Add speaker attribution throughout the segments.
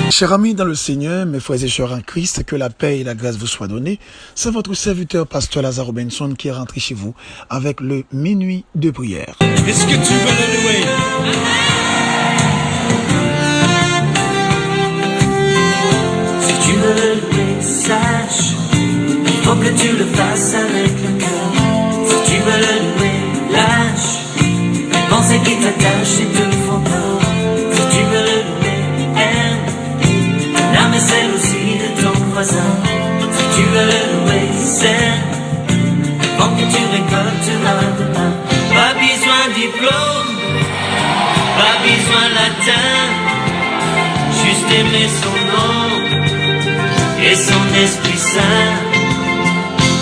Speaker 1: Chers amis dans le Seigneur, mes frères et sœurs en Christ, que la paix et la grâce vous soient données. C'est votre serviteur, pasteur Lazare Robinson, qui est rentré chez vous avec le minuit de prière.
Speaker 2: Est-ce que tu veux le louer?
Speaker 3: Si tu veux le louer, sache, il faut que tu le fasses avec le cœur. Si tu veux le louer, lâche les pensées qui t'attachent et te font peur. Si tu veux le louer, aime l'âme et celle aussi de ton voisin. Si tu veux le louer, sème avant que tu récolteras demain. Pas besoin de diplôme, pas besoin latin, juste aimer son nom et son Esprit Saint.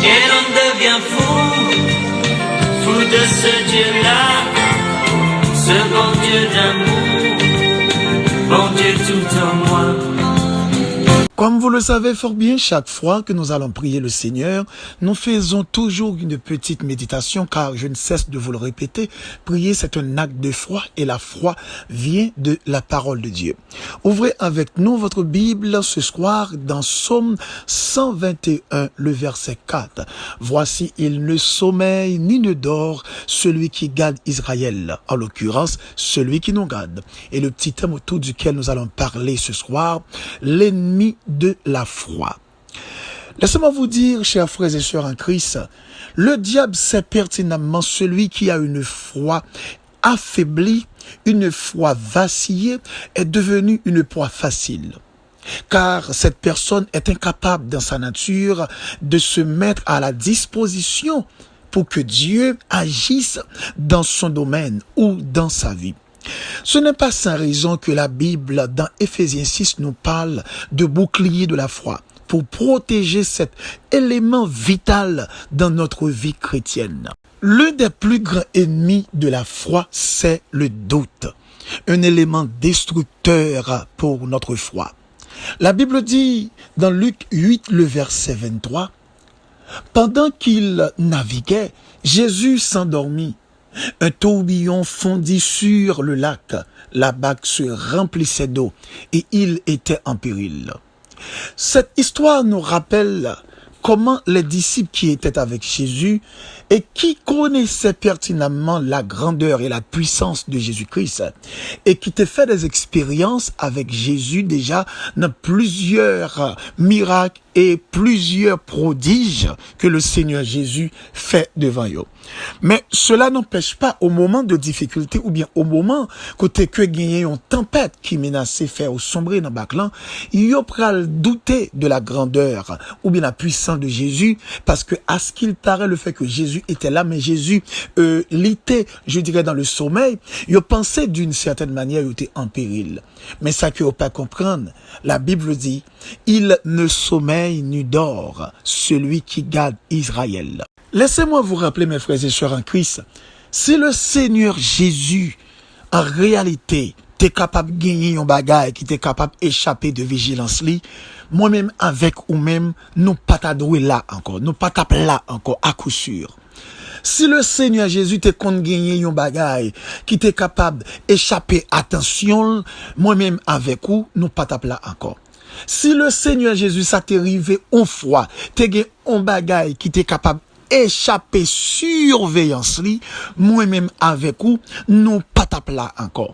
Speaker 3: Et l'on devient fou de ce Dieu-là, ce bon Dieu d'amour, bon Dieu tout en moi.
Speaker 1: Comme vous le savez fort bien, chaque fois que nous allons prier le Seigneur, nous faisons toujours une petite méditation, car je ne cesse de vous le répéter, prier c'est un acte de foi et la foi vient de la parole de Dieu. Ouvrez avec nous votre Bible ce soir dans Psaume 121, le verset 4. Voici, il ne sommeille ni ne dort celui qui garde Israël, en l'occurrence celui qui nous garde. Et le petit thème autour duquel nous allons parler ce soir, l'ennemi de la foi. Laissez-moi vous dire, chers frères et sœurs en Christ, le diable sait pertinemment celui qui a une foi affaiblie, une foi vacillée, est devenu une proie facile. Car cette personne est incapable dans sa nature de se mettre à la disposition pour que Dieu agisse dans son domaine ou dans sa vie. Ce n'est pas sans raison que la Bible, dans Éphésiens 6, nous parle de bouclier de la foi pour protéger cet élément vital dans notre vie chrétienne. L'un des plus grands ennemis de la foi, c'est le doute, un élément destructeur pour notre foi. La Bible dit dans Luc 8, le verset 23, « Pendant qu'il naviguait, Jésus s'endormit. Un tourbillon fondit sur le lac, la barque se remplissait d'eau et il était en péril. » Cette histoire nous rappelle comment les disciples qui étaient avec Jésus et qui connaissaient pertinemment la grandeur et la puissance de Jésus-Christ et qui étaient fait des expériences avec Jésus déjà dans plusieurs miracles et plusieurs prodiges que le Seigneur Jésus fait devant eux. Mais cela n'empêche pas au moment de difficulté ou bien au moment côté que gagné une tempête qui menaçait faire sombrer dans Baclan, il y pral douter de la grandeur ou bien la puissance de Jésus parce que à ce qu'il paraît le fait que Jésus était là, mais Jésus l'était, je dirais, dans le sommeil, il pensait d'une certaine manière il était en péril. Mais ça que vous pas comprendre, la Bible dit, il ne sommeille ni dort celui qui garde Israël. Laissez-moi vous rappeler, mes frères et sœurs en Christ, si le Seigneur Jésus, en réalité, t'es capable de gagner un bagage qui t'es capable d'échapper de vigilance li, moi-même avec ou même, nous pas t'adouer là encore, nous pas taper là encore, à coup sûr. Si le Seigneur Jésus t'es qu'on gagner un bagage qui t'es capable d'échapper attention, moi-même avec ou, nous pas taper là encore. Si le Seigneur Jésus ça t'est arrivé une fois, t'es gagné un bagage qui t'es capable échapper surveillance li, moi-même avec ou, nous pas tape là encore.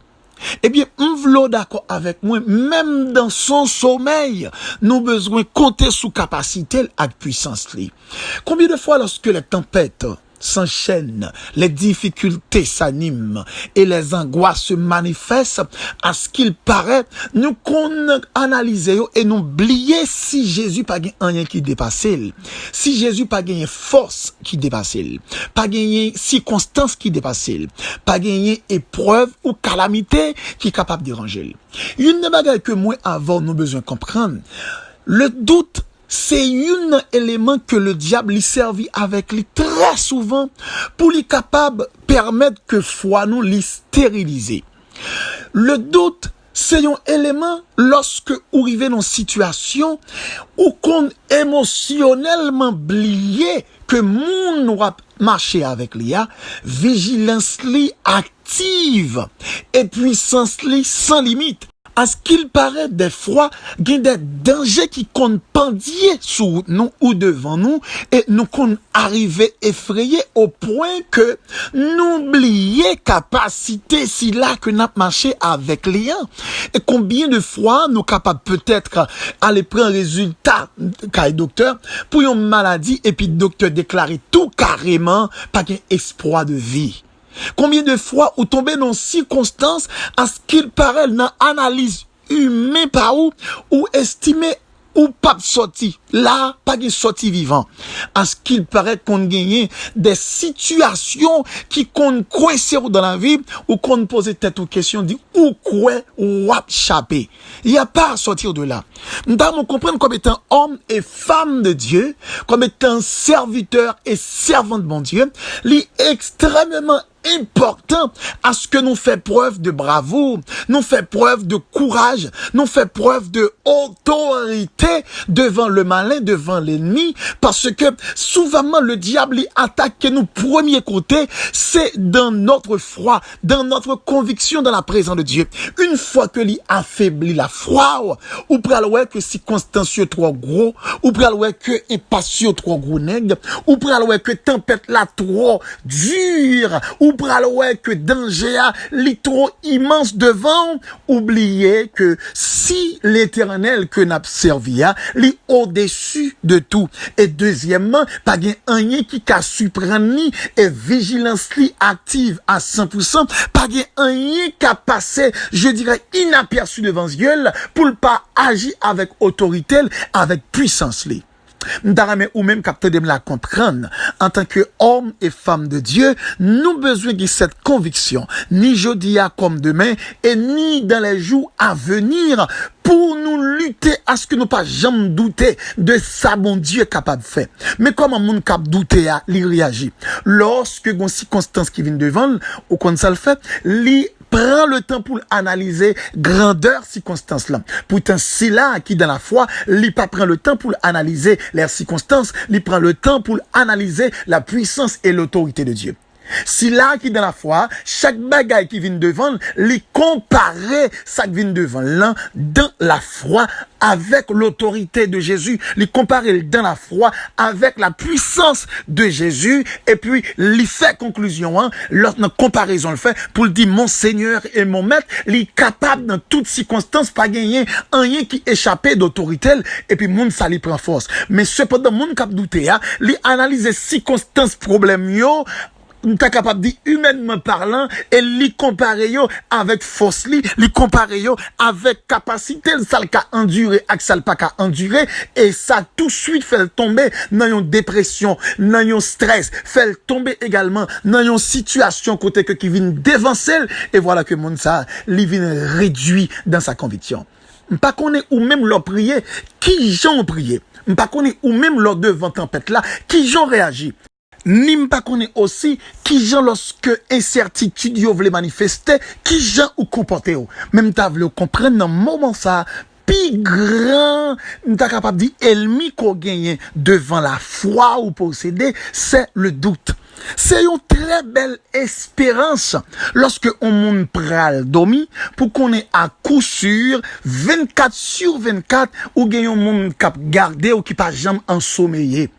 Speaker 1: Eh bien, on v'lò d'accord avec moi, même dans son sommeil, nous besoin compter sous capacité et puissance li. Combien de fois lorsque les tempêtes s'enchaînent, les difficultés s'animent et les angoisses se manifestent, à ce qu'il paraît, nous qu'on analyse et nous oublier si Jésus pas gagné rien qui dépasse, si Jésus pas gagné force qui dépasse, pas gagné circonstance qui dépasse, pas gagné épreuve ou calamité qui est capable de déranger. Une des bagages que moi avant nous besoin comprendre, le doute c'est un élément que le diable lui servit avec lui très souvent pour lui capable permettre que foi nous lui stériliser. Le doute, c'est un élément lorsque vous arrivez dans une situation où qu'on émotionnellement oublié que moun va marcher avec l'IA, vigilance li active et puissance li sans limite. À ce qu'il paraît, des fois, il y a des dangers qui comptent pendier sous nous ou devant nous et nous qu'on arriver effrayés au point que n'oublier capacité si là que nous marché avec les uns. Et combien de fois nous capables peut-être aller prendre un résultat, car docteur, pour une maladie et puis le docteur déclarer tout carrément pas qu'un espoir de vie. Combien de fois ou tomber dans circonstances à ce qu'il paraît dans analyse humaine par ou estimer ou pas sorti là pas de sorti vivant à ce qu'il paraît qu'on gagne des situations qui qu'on coincé dans la vie ou qu'on pose tête aux questions dit ou quoi ou échapper il y a pas à sortir de là nous devons comprendre comme étant homme et femme de Dieu comme étant serviteur et servant de mon Dieu li extrêmement important à ce que nous fait preuve de bravoure, nous fait preuve de courage, nous fait preuve de autorité devant le malin, devant l'ennemi, parce que souvent le diable il attaque nous premier côté, c'est dans notre foi, dans notre conviction dans la présence de Dieu. Une fois que lui affaiblit la foi, ou pral ouais que circonstancieux trop gros, ou pral ouais que impatient trop gros nègre, ou pral ouais que tempête là trop dure, ou pral ouais que danger li trop immense devant, oubliez que si l'Éternel que n'a servi li au-dessus de tout. Et deuxièmement, pas gen rien qui ka surprendre ni et vigilance li active à 100%, pas gen rien qui a passé, je dirais inaperçu devant Dieu pour ne pas agir avec autorité, avec puissance li. M'darame ou même capteur de me la comprendre en tant que homme et femme de Dieu, nous besoin de cette conviction, ni jeudi comme demain et ni dans les jours à venir pour nous lutter à ce que nous pas jamais douter de ça bon Dieu est capable de faire. Mais comment moun cap douter à li réagir lorsque une circonstance qui vient devant ou quand ça le fait, li prend le temps pour analyser grandeur circonstance là. Pourtant c'est là qui dans la foi, li pas prend le temps pour analyser les circonstances, li prend le temps pour analyser la puissance et l'autorité de Dieu. Si là qui dans la foi, chaque bagaille qui vient devant, les comparer ça qui vient devant là dans la foi avec l'autorité de Jésus, les comparer dans la foi avec la puissance de Jésus et puis les fait conclusion l'autre comparaison le fait pour le dire mon Seigneur et mon maître, les capable dans toutes circonstances pas gagner rien qui échappait d'autorité et puis monde ça lui prend force. Mais cependant monde cap douter les analyser circonstances problème yo nous sommes capables de dire humainement parlant et les comparer avec force li comparer avec capacité ça qu'a enduré avec ça pas qu'a enduré et ça tout de suite fait tomber dans une dépression dans un stress fait tomber également dans une situation côté que qui vient dévancer et voilà que monde ça li vient réduit dans sa conviction. Pas connaît ou même leur prier qui j'ont prié pas connaît ou même leur devant tempête là qui j'ont réagi. Ni m'pas connaît aussi qui gens lorsque incertitude yo vle manifester, qui gens ou comporter ou. Même ta vle comprendre dans moment ça pi grand, m'ta capable dire ennemi qu'on gagne devant la foi ou posséder, c'est le doute. C'est une très belle espérance lorsque on moun pral dormi pour qu'on ait à coup sûr 24/24 ou gagne un monde cap garder ou qui pas jamais ensommeillé.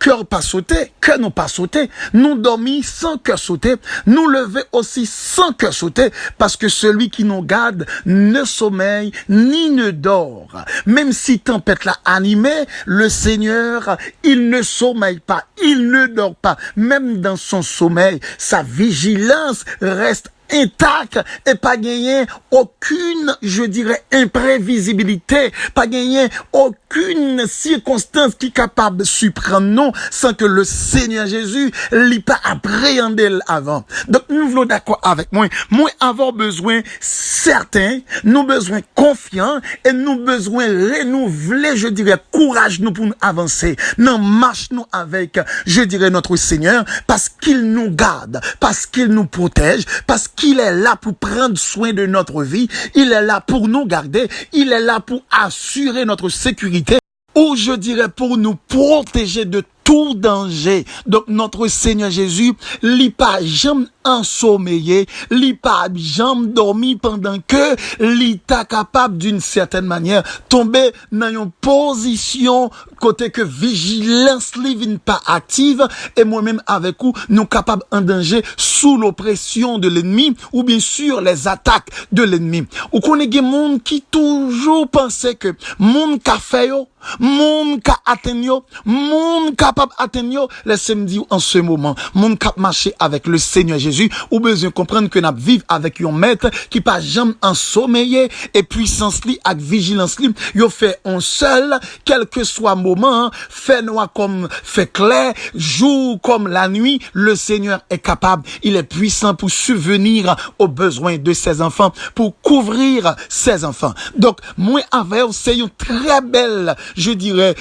Speaker 1: Cœur pas sauté, cœur non pas sauté, nous dormis sans cœur sauté, nous lever aussi sans cœur sauté, parce que celui qui nous garde ne sommeille ni ne dort. Même si tempête l'a animé, le Seigneur, il ne sommeille pas, il ne dort pas. Même dans son sommeil, sa vigilance reste intact et pas gagner aucune, je dirais, imprévisibilité, pas gagner aucune circonstance qui est capable de surprendre non, sans que le Seigneur Jésus l'ait pas appréhendé avant. Donc, nous voulons d'accord avec moi avoir besoin certain, nous besoin confiant et nous besoin renouveler, je dirais, courage nous pour nous avancer. Non, marche nous avec, je dirais, notre Seigneur, parce qu'il nous garde, parce qu'il nous protège, parce qu'il est là pour prendre soin de notre vie, il est là pour nous garder, il est là pour assurer notre sécurité, ou je dirais pour nous protéger de tout danger. Donc notre Seigneur Jésus, li pas jamais ensommeillé, li pas jamais dormi pendant que li ta capable d'une certaine manière tomber dans une position côté que vigilance li vin pas active et moi-même avec vous nous capables en danger sous l'oppression de l'ennemi ou bien sûr les attaques de l'ennemi. Ou connaît des monde qui toujours pensait que monde ka fait yo, monde ka atteindre yo, monde capable atteindre yo, laissez-moi dire en ce moment, monde cap marcher avec le Seigneur Jésus, ou besoin comprendre que n'a vivre avec un maître qui pas jamais ensommeillé et puissance li avec vigilance li, yo fait un seul quel que soit moment, fait noir comme fait clair, jour comme la nuit, le Seigneur est capable, il est puissant pour subvenir aux besoins de ses enfants, pour couvrir ses enfants. Donc moi avec c'est une très belle, je dirais,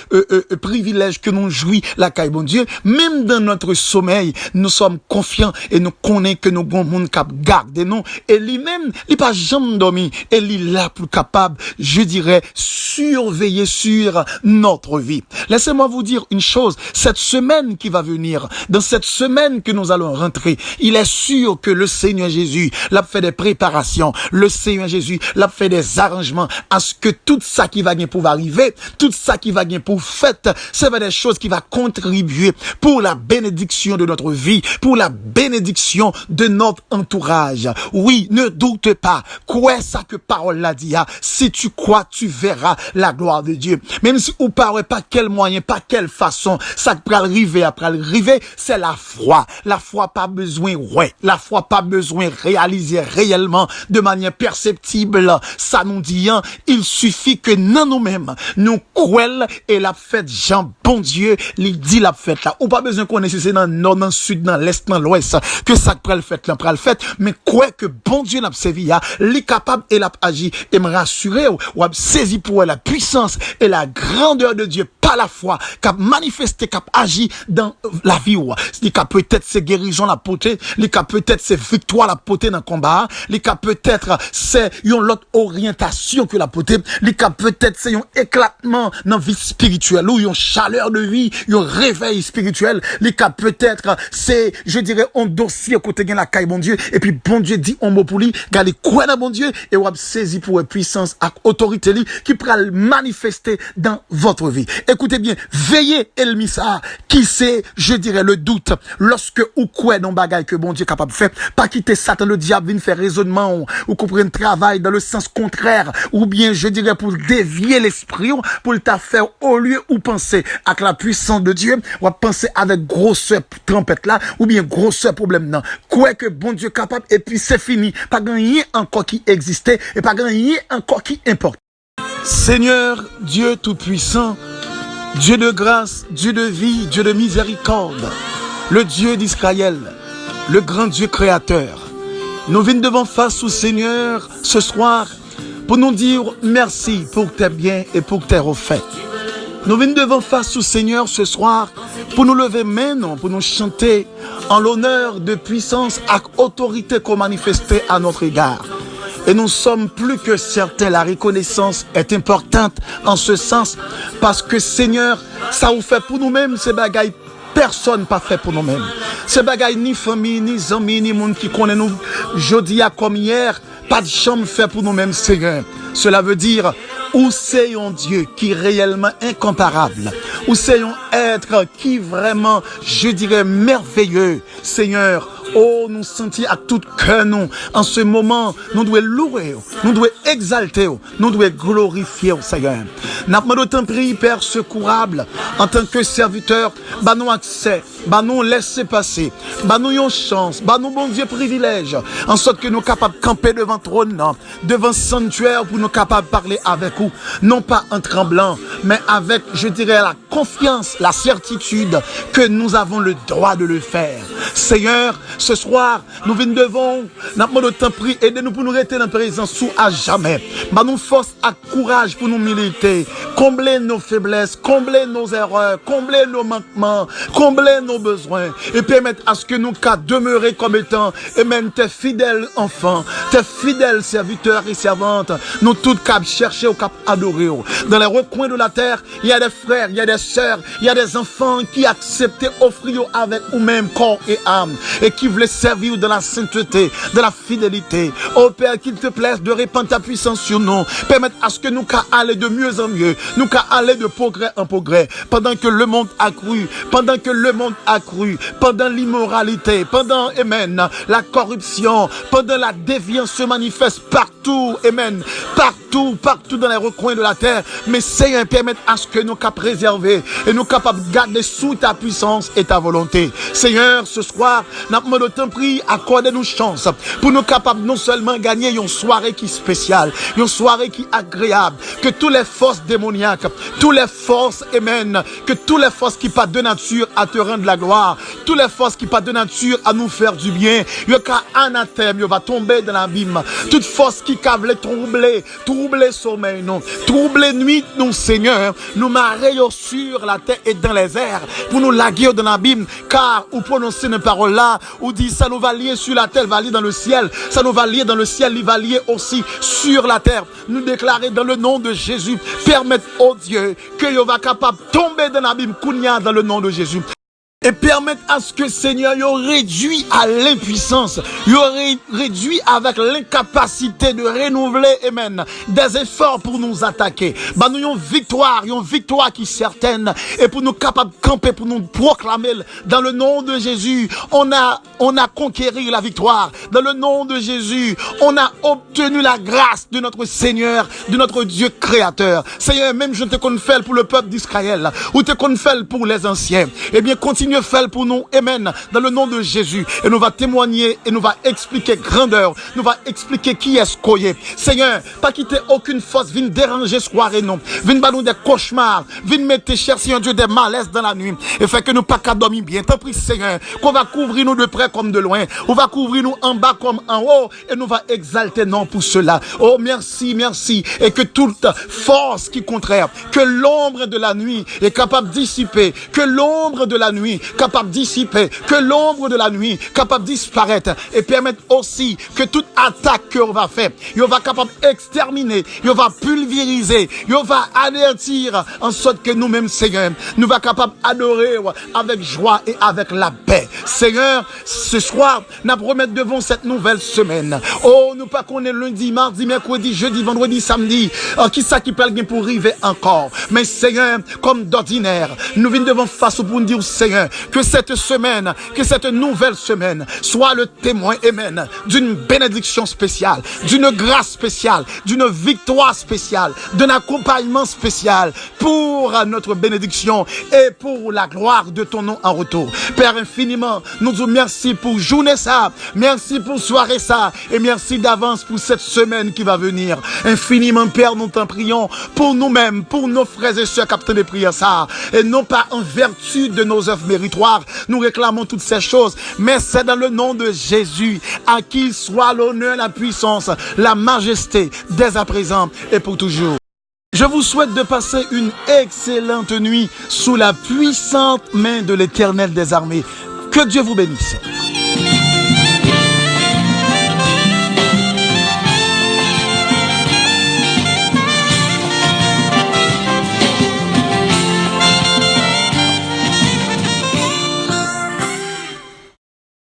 Speaker 1: privilège que nous jouit la caille bon Dieu, même dans notre sommeil, nous sommes confiants et nous connaissons que nous avons monde cap garder nous et lui-même, il pas jamais dormi et il est là pour capable, je dirais, surveiller sur notre vie. Laissez-moi vous dire une chose, cette semaine qui va venir, dans cette semaine que nous allons rentrer, il est sûr que le Seigneur Jésus l'a fait des préparations, le Seigneur Jésus l'a fait des arrangements à ce que tout ça qui va bien pouvoir arriver, tout ça qui va bien pour fête, c'est des choses qui va contribuer pour la bénédiction de notre vie, pour la bénédiction de notre entourage. Oui, ne doute pas, quoi ça que parole l'a dit, si tu crois, tu verras la gloire de Dieu. Même si vous ne parlez pas quel moyen, pas quelle façon, ça peut arriver après arriver, c'est la foi. La foi pas besoin, ouais, la foi pas besoin réaliser réellement de manière perceptible. Ça nous dit, il suffit que nous-mêmes, nous croyons et la fête Jean, bon Dieu, il dit la fête là. Ou pas besoin qu'on ait c'est dans le nord, dans le sud, dans l'est, dans l'ouest, que ça prend le fait, là, prend le fait, mais quoi que bon Dieu n'a servi, il est capable et l'a agi, et me rassurer, ou a saisi pour la puissance et la grandeur de Dieu, par la foi, qu'a manifesté, qu'a agi dans la vie, c'est qu'a peut-être ses guérisons la portée, qu'a peut-être ses victoires la portée dans le combat, qu'a peut-être c'est une autre orientation que la portée, qu'a peut-être c'est un éclatement dans la vie spirituelle, ou une chaleur de vie, un réveil spirituel, qu'a peut-être c'est, je dirais, un dossier côté de la caille, bon Dieu, et puis bon Dieu dit un mot pour lui, gardez quoi dans bon Dieu, et ou a saisi pour une puissance et autorité qui pourra le manifester dans votre vie. Écoutez bien, veillez Elmisa, qui c'est, je dirais, le doute, lorsque ou quoi dans bagaille que bon Dieu est capable de faire, pas quitter Satan, le diable, vient faire raisonnement, ou qu'on prenne travail dans le sens contraire, ou bien, je dirais, pour dévier l'esprit, pour le faire au lieu où penser avec la puissance de Dieu, ou penser avec grosseur trompette là, ou bien grosseur problème là. Quoi que bon Dieu est capable, et puis c'est fini. Pas gagner encore qui existait, et pas gagner encore qui importe. Seigneur, Dieu tout-puissant, Dieu de grâce, Dieu de vie, Dieu de miséricorde, le Dieu d'Israël, le grand Dieu créateur. Nous venons devant face au Seigneur ce soir pour nous dire merci pour tes biens et pour tes refaits. Nous venons devant face au Seigneur ce soir pour nous lever maintenant, pour nous chanter en l'honneur de puissance et autorité qu'on manifestait à notre égard. Et nous sommes plus que certains, la reconnaissance est importante en ce sens, parce que Seigneur, ça vous fait pour nous-mêmes, ces bagailles, personne pas fait pour nous-mêmes. Ces bagailles, ni famille, ni amis, ni monde qui connaît nous, jeudi comme hier, pas de chambre fait pour nous-mêmes, Seigneur. Cela veut dire, où c'est un Dieu qui est réellement incomparable, où c'est un être qui vraiment, je dirais, merveilleux, Seigneur. Oh, nous sentir à tout cœur, nous, en ce moment, nous devons louer, nous devons exalter, nous devons glorifier au Seigneur. N'a pas d'autant prier, Père secourable, en tant que serviteur, bah nous accès, bah nous laisser passer, bah nous une chance, bah nous bon Dieu privilège, en sorte que nous capables de camper devant trône, devant sanctuaire, pour nous capables de parler avec vous, non pas en tremblant, mais avec, je dirais, la confiance, la certitude que nous avons le droit de le faire. Seigneur, ce soir, nous venons devant, nous demandons temps prix, aidez-nous pour nous rester dans la présence sous à jamais. Bah, nous force à courage pour nous militer, combler nos faiblesses, combler nos erreurs, combler nos manquements, combler nos besoins, et permettre à ce que nous qu'à demeurer comme étant, et même tes fidèles enfants, tes fidèles serviteurs et servantes, nous tous cap chercher au cap adorer. Dans les recoins de la terre, il y a des frères, il y a des sœurs, il y a des enfants qui acceptent offrir avec eux-mêmes corps et âme, et qui voulaient servir dans la sainteté, de la fidélité. Oh Père, qu'il te plaise de répandre ta puissance sur nous, permettre à ce que nous qu'à aller de mieux en mieux, nous qu'à aller de progrès en progrès, pendant que le monde a cru, pendant que le monde a cru, pendant l'immoralité, pendant, amen, la corruption, pendant la déviance se manifeste partout, amen, partout dans les recoins de la terre. Mais Seigneur, permettre à ce que nous qu'à préserver et nous capables de garder sous ta puissance et ta volonté. Seigneur, ce soir, nous demandons ton prix, accordez-nous chance pour nous capables non seulement gagner une soirée qui est spéciale, une soirée qui est agréable, que toutes les forces démoniaques, toutes les forces, amen, que toutes les forces qui pas de nature à te rendre la gloire, toutes les forces qui pas de nature à nous faire du bien, il y a anathème, il va tomber dans l'abîme. Toute force qui cavle troubler sommeil, non, troubler nuit, non, Seigneur, nous marrer sur la terre et dans les airs pour nous laguer dans l'abîme, car ou prononcer une parole là, ou dit ça nous va lier sur la terre, va lier dans le ciel, ça nous va lier dans le ciel, il va lier aussi sur la terre. Nous déclarer dans le nom de Jésus, permettre au Dieu que il va capable de tomber dans l'abîme, Kounia, dans le nom de Jésus. Et permettre à ce que Seigneur y réduit à l'impuissance, y réduit avec l'incapacité de renouveler, amen, des efforts pour nous attaquer. Bah nous une victoire qui est certaine, et pour nous capables de camper, pour nous proclamer dans le nom de Jésus, on a conquéri la victoire. Dans le nom de Jésus, on a obtenu la grâce de notre Seigneur, de notre Dieu créateur. Seigneur, même je te confère pour le peuple d'Israël, ou te confère pour les anciens. Eh bien, continue à faire pour nous, amen, dans le nom de Jésus. Et nous va témoigner, et nous va expliquer grandeur, nous va expliquer qui est-ce qu'on est. Seigneur, pas quitter aucune force, viens déranger soirée, non. Viens nous des cauchemars, viens mettre, cher Seigneur Dieu, des malaises dans la nuit, et fait que nous pas qu'à dormir bien. T'en prie, Seigneur, qu'on va couvrir nous de près comme de loin, on va couvrir nous en bas comme en haut, et nous va exalter non pour cela. Oh, merci, et que toute force qui est contraire, que l'ombre de la nuit est capable de dissiper, que l'ombre de la nuit capable de dissiper, que l'ombre de la nuit capable de disparaître, et permettre aussi que toute attaque qu'on va faire, il va capable d'exterminer, il va pulvériser, il va anéantir, en sorte que nous-mêmes, Seigneur, nous va capable d'adorer avec joie et avec la paix. Seigneur, ce soir, nous remettre devant cette nouvelle semaine. Oh, nous pas qu'on est lundi, mardi, mercredi, jeudi, vendredi, samedi, qui ça qui peut bien pour arriver encore. Mais Seigneur, comme d'ordinaire, nous venons devant face pour nous dire, Seigneur, que cette semaine, que cette nouvelle semaine soit le témoin, amen, d'une bénédiction spéciale, d'une grâce spéciale, d'une victoire spéciale, d'un accompagnement spécial pour notre bénédiction et pour la gloire de ton nom en retour. Père, infiniment, nous disons merci pour journée ça, merci pour soirée ça, et merci d'avance pour cette semaine qui va venir. Infiniment, Père, nous t'en prions pour nous-mêmes, pour nos frères et sœurs capteurs de prière ça, et non pas en vertu de nos œuvres méritoires. Nous réclamons toutes ces choses, mais c'est dans le nom de Jésus à qui soit l'honneur, la puissance, la majesté dès à présent et pour toujours. Je vous souhaite de passer une excellente nuit sous la puissante main de l'Éternel des armées. Que Dieu vous bénisse.